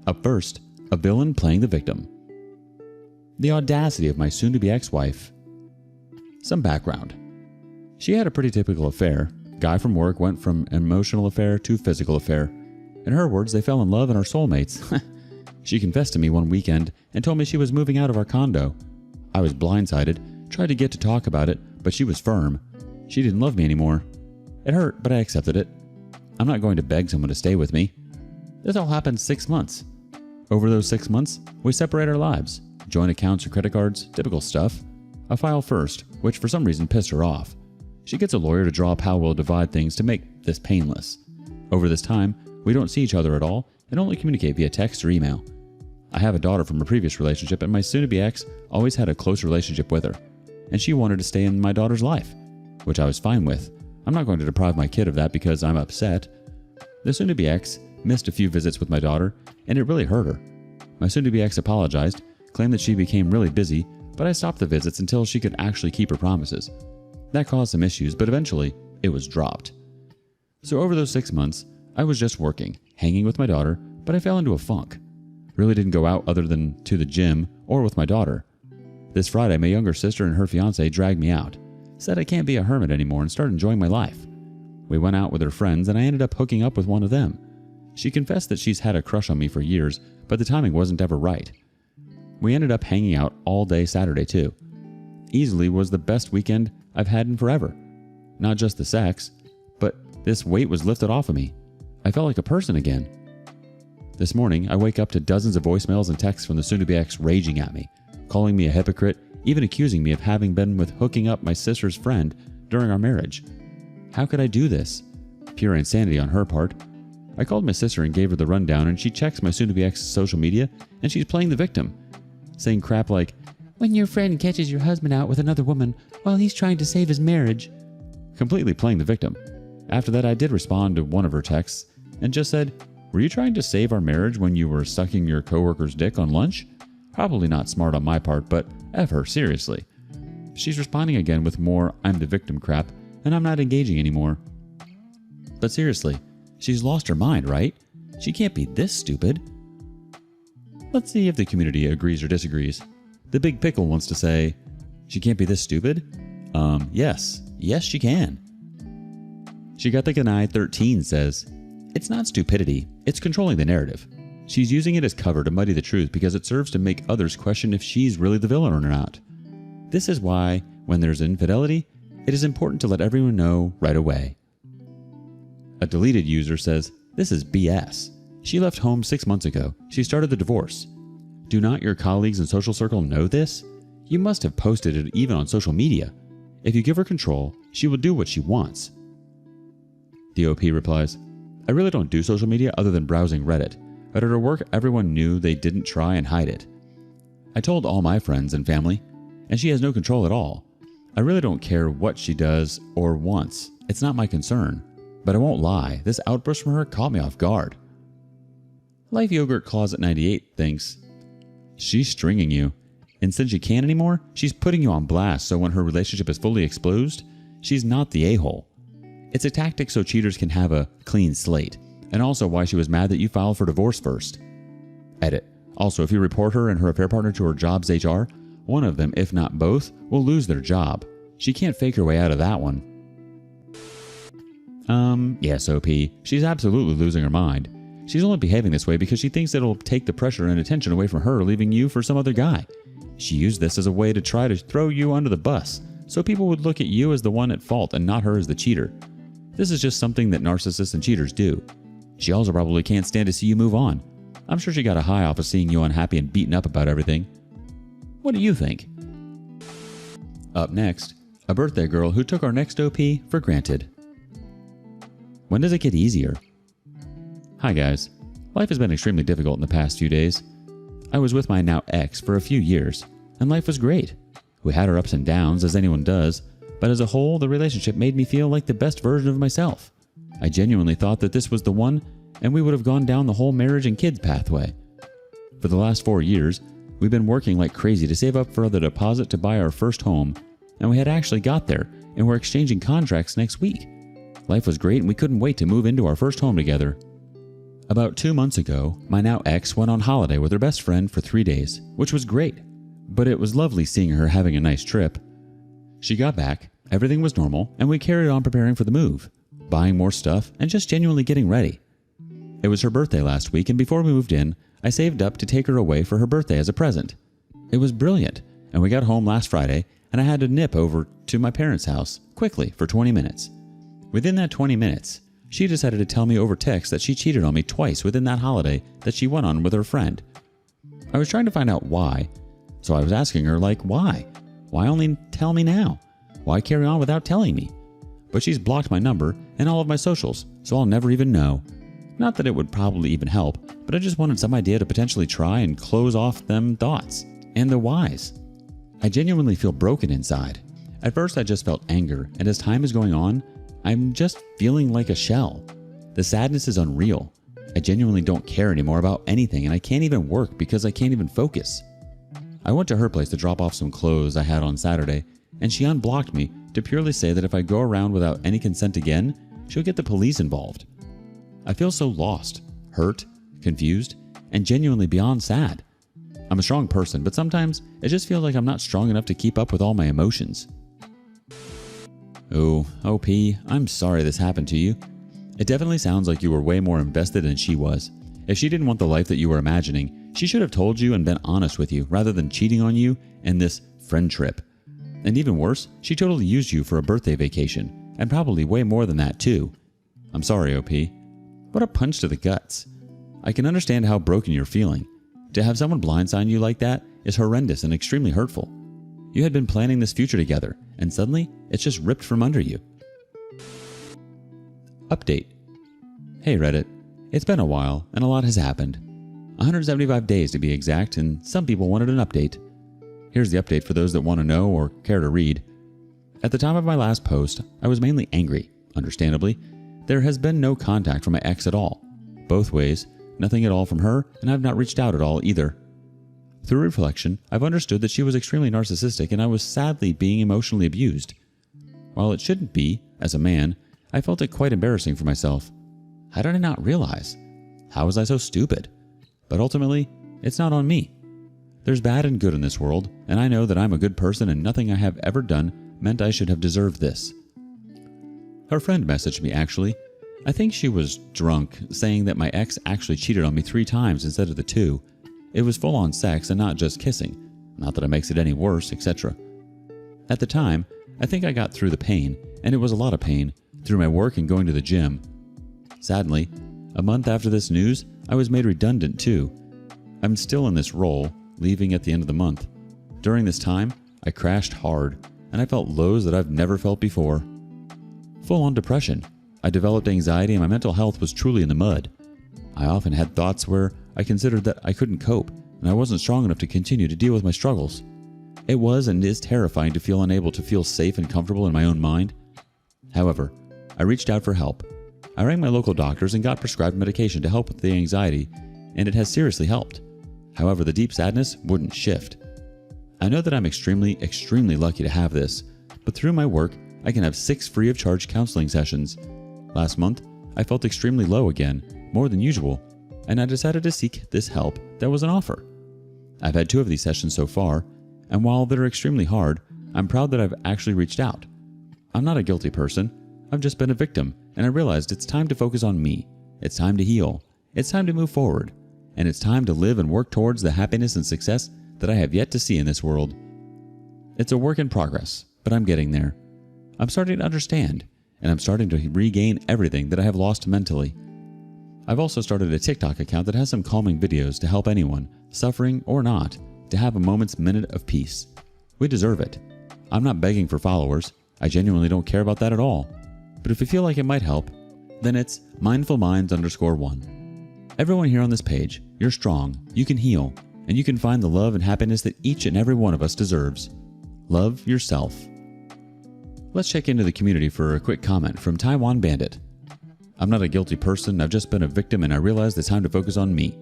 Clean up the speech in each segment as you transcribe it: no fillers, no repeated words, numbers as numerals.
Up first, a villain playing the victim. The audacity of my soon-to-be ex-wife. Some background. She had a pretty typical affair. Guy from work went from emotional affair to physical affair. In her words, they fell in love and are soulmates. She confessed to me one weekend and told me she was moving out of our condo. I was blindsided, tried to get to talk about it, but she was firm. She didn't love me anymore. It hurt, but I accepted it. I'm not going to beg someone to stay with me. This all happened 6 months. Over those 6 months, we separate our lives. Joint accounts or credit cards, typical stuff. I file first, which for some reason pissed her off. She gets a lawyer to draw up how we'll divide things to make this painless. Over this time, we don't see each other at all and only communicate via text or email. I have a daughter from a previous relationship, and my soon-to-be ex always had a close relationship with her, and she wanted to stay in my daughter's life, which I was fine with. I'm not going to deprive my kid of that because I'm upset. The soon-to-be ex missed a few visits with my daughter, and it really hurt her. My soon-to-be ex apologized, claimed that she became really busy, but I stopped the visits until she could actually keep her promises. That caused some issues, but eventually it was dropped. So over those 6 months, I was just working, hanging with my daughter, but I fell into a funk. Really didn't go out other than to the gym or with my daughter. This Friday, my younger sister and her fiance dragged me out, said I can't be a hermit anymore, and started enjoying my life. We went out with her friends, and I ended up hooking up with one of them. She confessed that she's had a crush on me for years, but the timing wasn't ever right. We ended up hanging out all day Saturday too. Easily was the best weekend I've had in forever. Not just the sex, but this weight was lifted off of me. I felt like a person again. This morning, I wake up to dozens of voicemails and texts from the soon-to-be ex raging at me, calling me a hypocrite, even accusing me of having been with hooking up my sister's friend during our marriage. How could I do this? Pure insanity on her part. I called my sister and gave her the rundown, and she checks my soon-to-be ex's social media, and she's playing the victim, saying crap like, "When your friend catches your husband out with another woman while he's trying to save his marriage." Completely playing the victim. After that, I did respond to one of her texts and just said, "Were you trying to save our marriage when you were sucking your coworker's dick on lunch?" Probably not smart on my part, but F her, seriously. She's responding again with more "I'm the victim" crap, and I'm not engaging anymore. But seriously, she's lost her mind, right? She can't be this stupid. Let's see if the community agrees or disagrees. The Big Pickle wants to say, she can't be this stupid? Yes. Yes, she can. She Got the Ganai 13 says, it's not stupidity, it's controlling the narrative. She's using it as cover to muddy the truth because it serves to make others question if she's really the villain or not. This is why, when there's infidelity, it is important to let everyone know right away. A deleted user says, this is BS. She left home 6 months ago. She started the divorce. Do not your colleagues in social circle know this? You must have posted it even on social media. If you give her control, she will do what she wants. The OP replies, I really don't do social media other than browsing Reddit, but at her work everyone knew they didn't try and hide it. I told all my friends and family, and she has no control at all. I really don't care what she does or wants. It's not my concern. But I won't lie, this outburst from her caught me off guard. Life Yogurt Closet 98 thinks, she's stringing you, and since you can't anymore, she's putting you on blast so when her relationship is fully exposed, she's not the a-hole. It's a tactic so cheaters can have a clean slate, and also why she was mad that you filed for divorce first. Edit. Also, if you report her and her affair partner to her job's HR, one of them, if not both, will lose their job. She can't fake her way out of that one. Yes, OP. She's absolutely losing her mind. She's only behaving this way because she thinks it'll take the pressure and attention away from her, leaving you for some other guy. She used this as a way to try to throw you under the bus, so people would look at you as the one at fault and not her as the cheater. This is just something that narcissists and cheaters do. She also probably can't stand to see you move on. I'm sure she got a high off of seeing you unhappy and beaten up about everything. What do you think? Up next, a birthday girl who took our next OP for granted. When does it get easier? Hi guys. Life has been extremely difficult in the past few days. I was with my now ex for a few years, and life was great. We had our ups and downs, as anyone does, but as a whole, the relationship made me feel like the best version of myself. I genuinely thought that this was the one, and we would have gone down the whole marriage and kids pathway. For the last 4 years, we've been working like crazy to save up for the deposit to buy our first home, and we had actually got there, and we're exchanging contracts next week. Life was great, and we couldn't wait to move into our first home together. About 2 months ago, my now ex went on holiday with her best friend for 3 days, which was great, but it was lovely seeing her having a nice trip. She got back, everything was normal, and we carried on preparing for the move, buying more stuff, and just genuinely getting ready. It was her birthday last week, and before we moved in, I saved up to take her away for her birthday as a present. It was brilliant, and we got home last Friday, and I had to nip over to my parents' house quickly for 20 minutes. Within that 20 minutes, she decided to tell me over text that she cheated on me twice within that holiday that she went on with her friend. I was trying to find out why, so I was asking her, why? Why only tell me now? Why carry on without telling me? But she's blocked my number and all of my socials, so I'll never even know. Not that it would probably even help, but I just wanted some idea to potentially try and close off them thoughts and the whys. I genuinely feel broken inside. At first I just felt anger, and as time is going on, I'm just feeling like a shell. The sadness is unreal. I genuinely don't care anymore about anything, and I can't even work because I can't even focus. I went to her place to drop off some clothes I had on Saturday, and she unblocked me to purely say that if I go around without any consent again, she'll get the police involved. I feel so lost, hurt, confused, and genuinely beyond sad. I'm a strong person, but sometimes it just feels like I'm not strong enough to keep up with all my emotions. Oh, OP, I'm sorry this happened to you. It definitely sounds like you were way more invested than she was. If she didn't want the life that you were imagining, she should have told you and been honest with you rather than cheating on you and this friend trip. And even worse, she totally used you for a birthday vacation, and probably way more than that too. I'm sorry, OP. What a punch to the guts. I can understand how broken you're feeling. To have someone blindside you like that is horrendous and extremely hurtful. You had been planning this future together, and suddenly it's just ripped from under you. Update. Hey Reddit, it's been a while and a lot has happened. 175 days to be exact, and some people wanted an update. Here's the update for those that want to know or care to read. At the time of my last post, I was mainly angry, understandably. There has been no contact from my ex at all. Both ways, nothing at all from her, and I've not reached out at all either. Through reflection, I've understood that she was extremely narcissistic and I was sadly being emotionally abused. While it shouldn't be, as a man, I felt it quite embarrassing for myself. How did I not realize? How was I so stupid? But ultimately, it's not on me. There's bad and good in this world, and I know that I'm a good person and nothing I have ever done meant I should have deserved this. Her friend messaged me actually. I think she was drunk, saying that my ex actually cheated on me 3 times instead of the 2. It was full-on sex and not just kissing. Not that it makes it any worse, etc. At the time, I think I got through the pain, and it was a lot of pain, through my work and going to the gym. Sadly, a month after this news, I was made redundant too. I'm still in this role, leaving at the end of the month. During this time, I crashed hard, and I felt lows that I've never felt before. Full-on depression. I developed anxiety and my mental health was truly in the mud. I often had thoughts where I considered that I couldn't cope and I wasn't strong enough to continue to deal with my struggles. It was and is terrifying to feel unable to feel safe and comfortable in my own mind. However, I reached out for help. I rang my local doctors and got prescribed medication to help with the anxiety, and it has seriously helped. However, the deep sadness wouldn't shift. I know that I'm extremely lucky to have this, but through my work, I can have 6 free of charge counseling sessions. Last month, I felt extremely low again, more than usual, and I decided to seek this help that was on offer. I've had 2 of these sessions so far, and while they're extremely hard, I'm proud that I've actually reached out. I'm not a guilty person. I've just been a victim, and I realized it's time to focus on me. It's time to heal. It's time to move forward. And it's time to live and work towards the happiness and success that I have yet to see in this world. It's a work in progress, but I'm getting there. I'm starting to understand, and I'm starting to regain everything that I have lost mentally. I've also started a TikTok account that has some calming videos to help anyone, suffering or not, to have a moment's minute of peace. We deserve it. I'm not begging for followers. I genuinely don't care about that at all. But if you feel like it might help, then it's mindfulminds_1. Everyone here on this page, you're strong, you can heal, and you can find the love and happiness that each and every one of us deserves. Love yourself. Let's check into the community for a quick comment from Taiwan Bandit. I'm not a guilty person, I've just been a victim and I realized it's time to focus on me.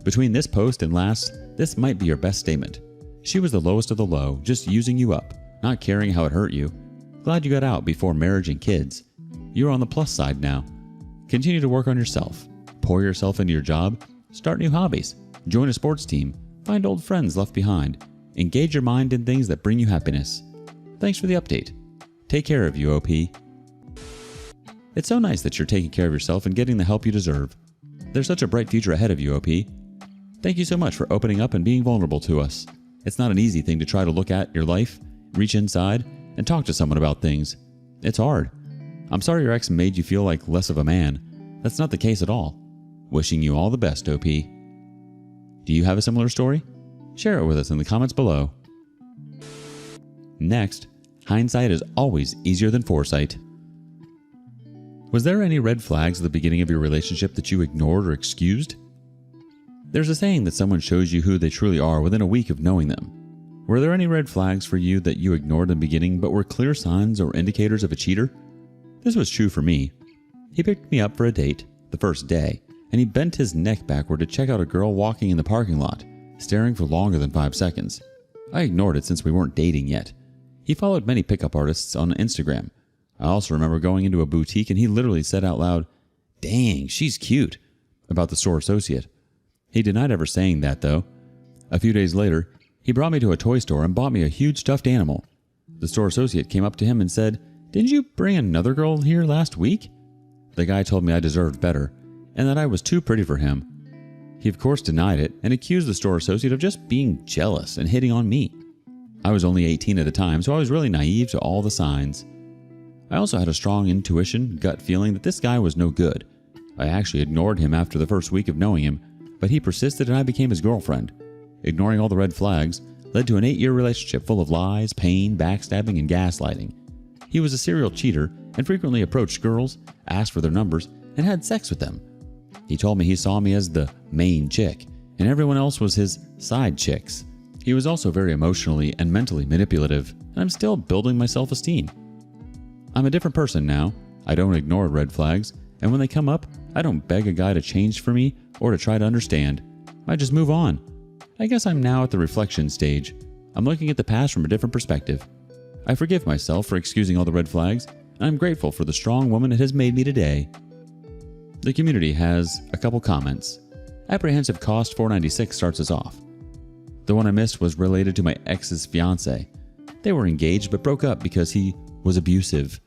Between this post and last, this might be your best statement. She was the lowest of the low, just using you up, not caring how it hurt you. Glad you got out before marriage and kids. You're on the plus side now. Continue to work on yourself. pour yourself into your job, start new hobbies, join a sports team, find old friends left behind, engage your mind in things that bring you happiness. Thanks for the update. Take care of you, OP. It's so nice that you're taking care of yourself and getting the help you deserve. There's such a bright future ahead of you, OP. Thank you so much for opening up and being vulnerable to us. It's not an easy thing to try to look at your life, reach inside, and talk to someone about things. It's hard. I'm sorry your ex made you feel like less of a man. That's not the case at all. Wishing you all the best, OP. Do you have a similar story? Share it with us in the comments below. Next, hindsight is always easier than foresight. Was there any red flags at the beginning of your relationship that you ignored or excused? There's a saying that someone shows you who they truly are within a week of knowing them. Were there any red flags for you that you ignored in the beginning but were clear signs or indicators of a cheater? This was true for me. He picked me up for a date the first day, and he bent his neck backward to check out a girl walking in the parking lot, staring for longer than 5 seconds. I ignored it since we weren't dating yet. He followed many pickup artists on Instagram. I also remember going into a boutique and he literally said out loud, "Dang, she's cute," about the store associate. He denied ever saying that though. A few days later, he brought me to a toy store and bought me a huge stuffed animal. The store associate came up to him and said, "Didn't you bring another girl here last week?" The guy told me I deserved better and that I was too pretty for him. He of course denied it and accused the store associate of just being jealous and hitting on me. I was only 18 at the time, so I was really naive to all the signs. I also had a strong intuition, gut feeling that this guy was no good. I actually ignored him after the first week of knowing him, but he persisted and I became his girlfriend. Ignoring all the red flags led to an 8-year relationship full of lies, pain, backstabbing, and gaslighting. He was a serial cheater and frequently approached girls, asked for their numbers, and had sex with them. He told me he saw me as the main chick, and everyone else was his side chicks. He was also very emotionally and mentally manipulative, and I'm still building my self-esteem. I'm a different person now. I don't ignore red flags, and when they come up, I don't beg a guy to change for me or to try to understand. I just move on. I guess I'm now at the reflection stage. I'm looking at the past from a different perspective. I forgive myself for excusing all the red flags, and I'm grateful for the strong woman it has made me today. The community has a couple comments. Apprehensive Cost 496 starts us off. The one I missed was related to my ex's fiance. They were engaged but broke up because he was abusive.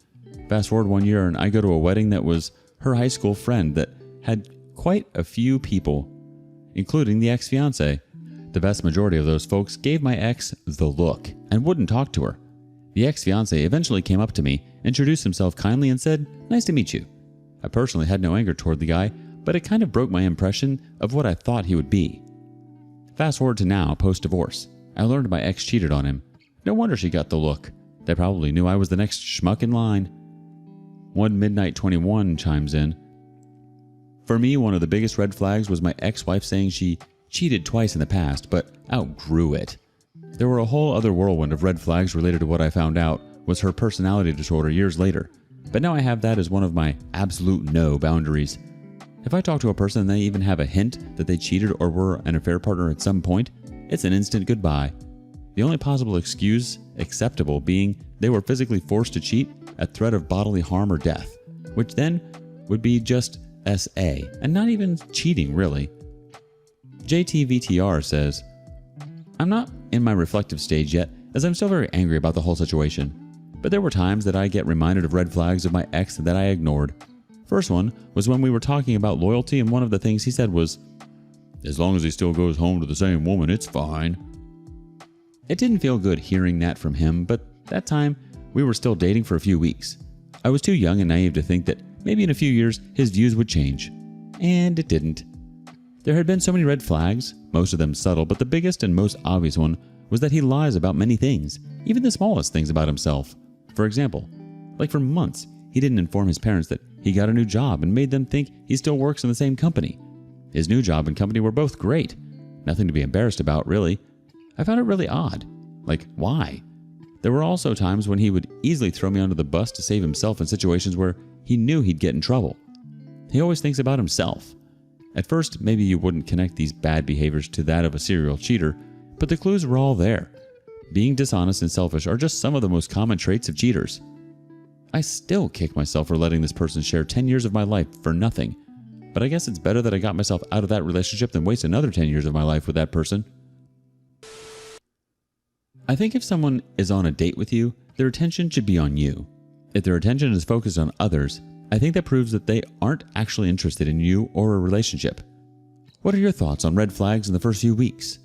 Fast forward 1 year and I go to a wedding that was her high school friend that had quite a few people, including the ex-fiance. The vast majority of those folks gave my ex the look and wouldn't talk to her. The ex-fiance eventually came up to me, introduced himself kindly and said, "Nice to meet you." I personally had no anger toward the guy, but it kind of broke my impression of what I thought he would be. Fast forward to now, post-divorce. I learned my ex cheated on him. No wonder she got the look. They probably knew I was the next schmuck in line. One Midnight 21 chimes in. For me, one of the biggest red flags was my ex-wife saying she cheated twice in the past, but outgrew it. There were a whole other whirlwind of red flags related to what I found out was her personality disorder years later. But now I have that as one of my absolute no boundaries. If I talk to a person and they even have a hint that they cheated or were an affair partner at some point, it's an instant goodbye. The only possible excuse acceptable being they were physically forced to cheat at threat of bodily harm or death, which then would be just SA and not even cheating really. JTVTR says, "I'm not in my reflective stage yet as I'm still very angry about the whole situation, but there were times that I get reminded of red flags of my ex that I ignored. First one was when we were talking about loyalty and one of the things he said was, 'As long as he still goes home to the same woman, it's fine.' It didn't feel good hearing that from him, but that time we were still dating for a few weeks. I was too young and naive to think that maybe in a few years his views would change. And it didn't. There had been so many red flags, most of them subtle, but the biggest and most obvious one was that he lies about many things, even the smallest things about himself. For example, like for months, he didn't inform his parents that he got a new job and made them think he still works in the same company. His new job and company were both great. Nothing to be embarrassed about, really. I found it really odd. Like, why? There were also times when he would easily throw me under the bus to save himself in situations where he knew he'd get in trouble. He always thinks about himself. At first, maybe you wouldn't connect these bad behaviors to that of a serial cheater, but the clues were all there. Being dishonest and selfish are just some of the most common traits of cheaters. I still kick myself for letting this person share 10 years of my life for nothing. but I guess it's better that I got myself out of that relationship than waste another 10 years of my life with that person. I think if someone is on a date with you, their attention should be on you. If their attention is focused on others, I think that proves that they aren't actually interested in you or a relationship. What are your thoughts on red flags in the first few weeks?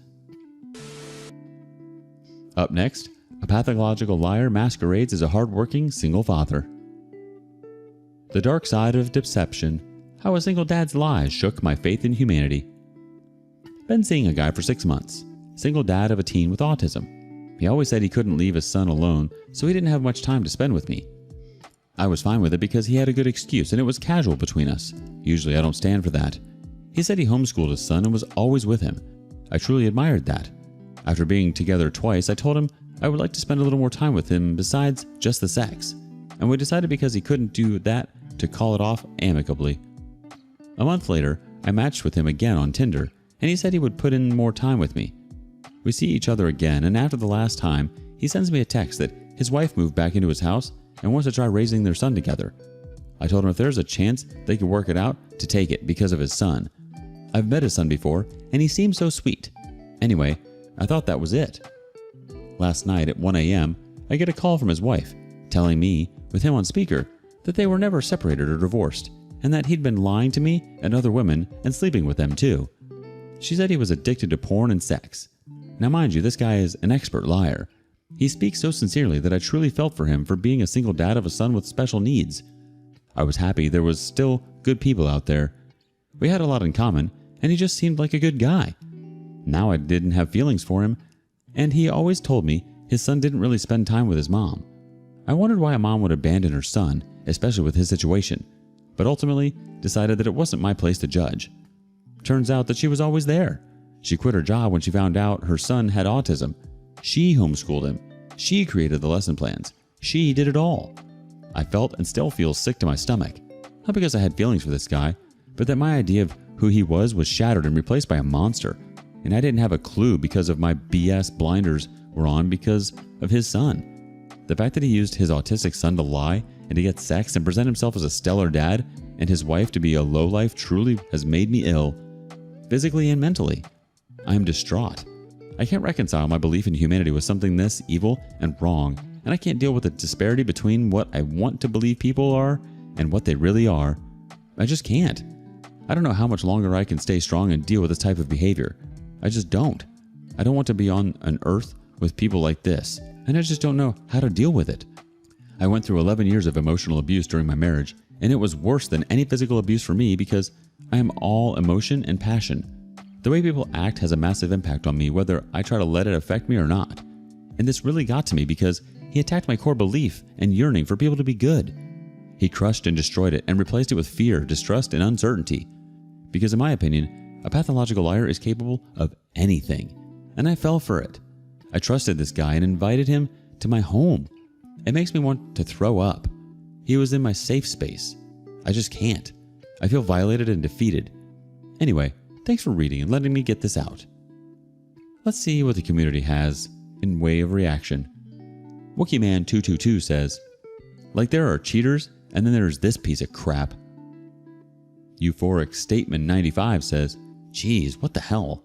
Up next, a pathological liar masquerades as a hardworking single father. The dark side of deception, how a single dad's lies shook my faith in humanity. Been seeing a guy for 6 months, single dad of a teen with autism. He always said he couldn't leave his son alone, so he didn't have much time to spend with me. I was fine with it because he had a good excuse and it was casual between us. Usually I don't stand for that. He said he homeschooled his son and was always with him. I truly admired that. After being together twice, I told him I would like to spend a little more time with him besides just the sex, and we decided because he couldn't do that to call it off amicably. A month later, I matched with him again on Tinder, and he said he would put in more time with me. We see each other again, and after the last time, he sends me a text that his wife moved back into his house and wants to try raising their son together. I told him if there's a chance they could work it out, to take it because of his son. I've met his son before, and he seemed so sweet. Anyway, I thought that was it. Last night at 1 a.m., I get a call from his wife, telling me, with him on speaker, that they were never separated or divorced, and that he'd been lying to me and other women and sleeping with them too. She said he was addicted to porn and sex. Now mind you, this guy is an expert liar. He speaks so sincerely that I truly felt for him for being a single dad of a son with special needs. I was happy there was still good people out there. We had a lot in common, and he just seemed like a good guy. Now I didn't have feelings for him, and he always told me his son didn't really spend time with his mom. I wondered why a mom would abandon her son, especially with his situation, but ultimately decided that it wasn't my place to judge. Turns out that she was always there. She quit her job when she found out her son had autism. She homeschooled him. She created the lesson plans. She did it all. I felt and still feel sick to my stomach. Not because I had feelings for this guy, but that my idea of who he was shattered and replaced by a monster. And I didn't have a clue because of my BS blinders were on because of his son. The fact that he used his autistic son to lie and to get sex and present himself as a stellar dad and his wife to be a lowlife truly has made me ill, physically and mentally. I am distraught. I can't reconcile my belief in humanity with something this evil and wrong, and I can't deal with the disparity between what I want to believe people are and what they really are. I just can't. I don't know how much longer I can stay strong and deal with this type of behavior. I just don't. I don't want to be on an earth with people like this, and I just don't know how to deal with it. I went through 11 years of emotional abuse during my marriage, and it was worse than any physical abuse for me because I am all emotion and passion. The way people act has a massive impact on me whether I try to let it affect me or not. And this really got to me because he attacked my core belief and yearning for people to be good. He crushed and destroyed it and replaced it with fear, distrust, and uncertainty. Because in my opinion, a pathological liar is capable of anything, and I fell for it. I trusted this guy and invited him to my home. It makes me want to throw up. He was in my safe space. I just can't. I feel violated and defeated. Anyway, thanks for reading and letting me get this out. Let's see what the community has in way of reaction. WookieeMan222 says, like there are cheaters and then there's this piece of crap. Euphoric Statement 95 says, geez, what the hell?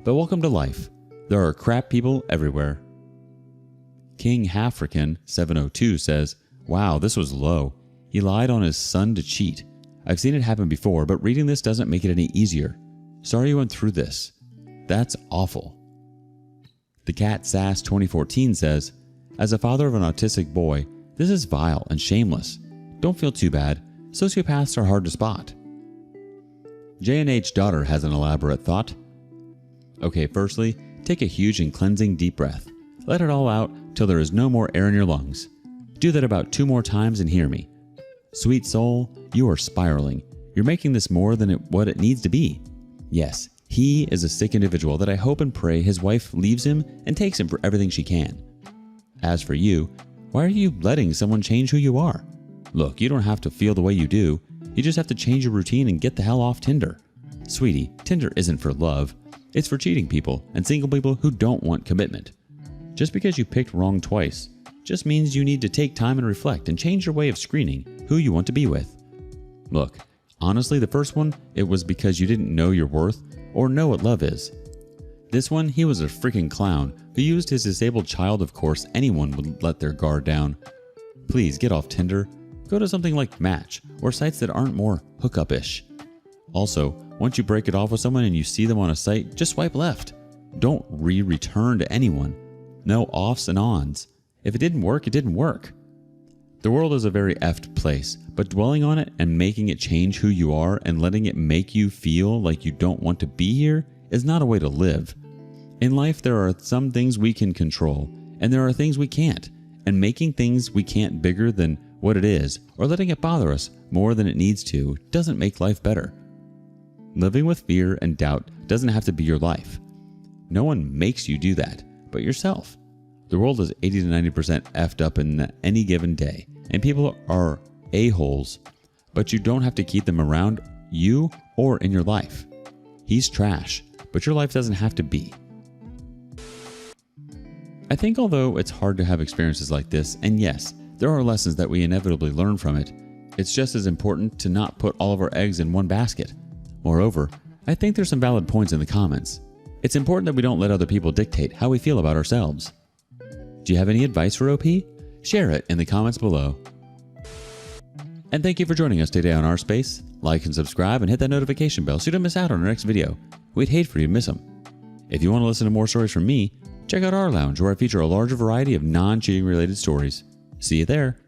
But welcome to life. There are crap people everywhere. King Hafrican 702 says, wow, this was low. He lied on his son to cheat. I've seen it happen before, but reading this doesn't make it any easier. Sorry you went through this. That's awful. The Cat Sass 2014 says, as a father of an autistic boy, this is vile and shameless. Don't feel too bad. Sociopaths are hard to spot. J&H daughter has an elaborate thought. Okay, firstly, take a huge and cleansing deep breath. Let it all out till there is no more air in your lungs. Do that about 2 more times and hear me. Sweet soul, you are spiraling. You're making this more than what it needs to be. Yes, he is a sick individual that I hope and pray his wife leaves him and takes him for everything she can. As for you, why are you letting someone change who you are? Look, you don't have to feel the way you do. You just have to change your routine and get the hell off Tinder. Sweetie, Tinder isn't for love. It's for cheating people and single people who don't want commitment. Just because you picked wrong twice just means you need to take time and reflect and change your way of screening who you want to be with. Look, Honestly, the first one, it was because you didn't know your worth or know what love is. This one, he was a freaking clown who used his disabled child. Of course, anyone would let their guard down. Please get off Tinder. Go to something like Match or sites that aren't more hookup-ish. Also, once you break it off with someone and you see them on a site, just swipe left. Don't return to anyone. No offs and ons. If it didn't work, it didn't work. The world is a very effed place, but dwelling on it and making it change who you are and letting it make you feel like you don't want to be here is not a way to live. In life, there are some things we can control, and there are things we can't, and making things we can't bigger than what it is, or letting it bother us more than it needs to, doesn't make life better. Living with fear and doubt doesn't have to be your life. No one makes you do that, but yourself. The world is 80 to 90% effed up in any given day, and people are a-holes, but you don't have to keep them around you or in your life. He's trash, but your life doesn't have to be. I think although it's hard to have experiences like this, and yes, there are lessons that we inevitably learn from it, it's just as important to not put all of our eggs in one basket. Moreover, I think there's some valid points in the comments. It's important that we don't let other people dictate how we feel about ourselves. Do you have any advice for OP? Share it in the comments below. And thank you for joining us today on Our Space. Like and subscribe and hit that notification bell so you don't miss out on our next video. We'd hate for you to miss them. If you want to listen to more stories from me, check out our lounge where I feature a larger variety of non-cheating related stories. See you there.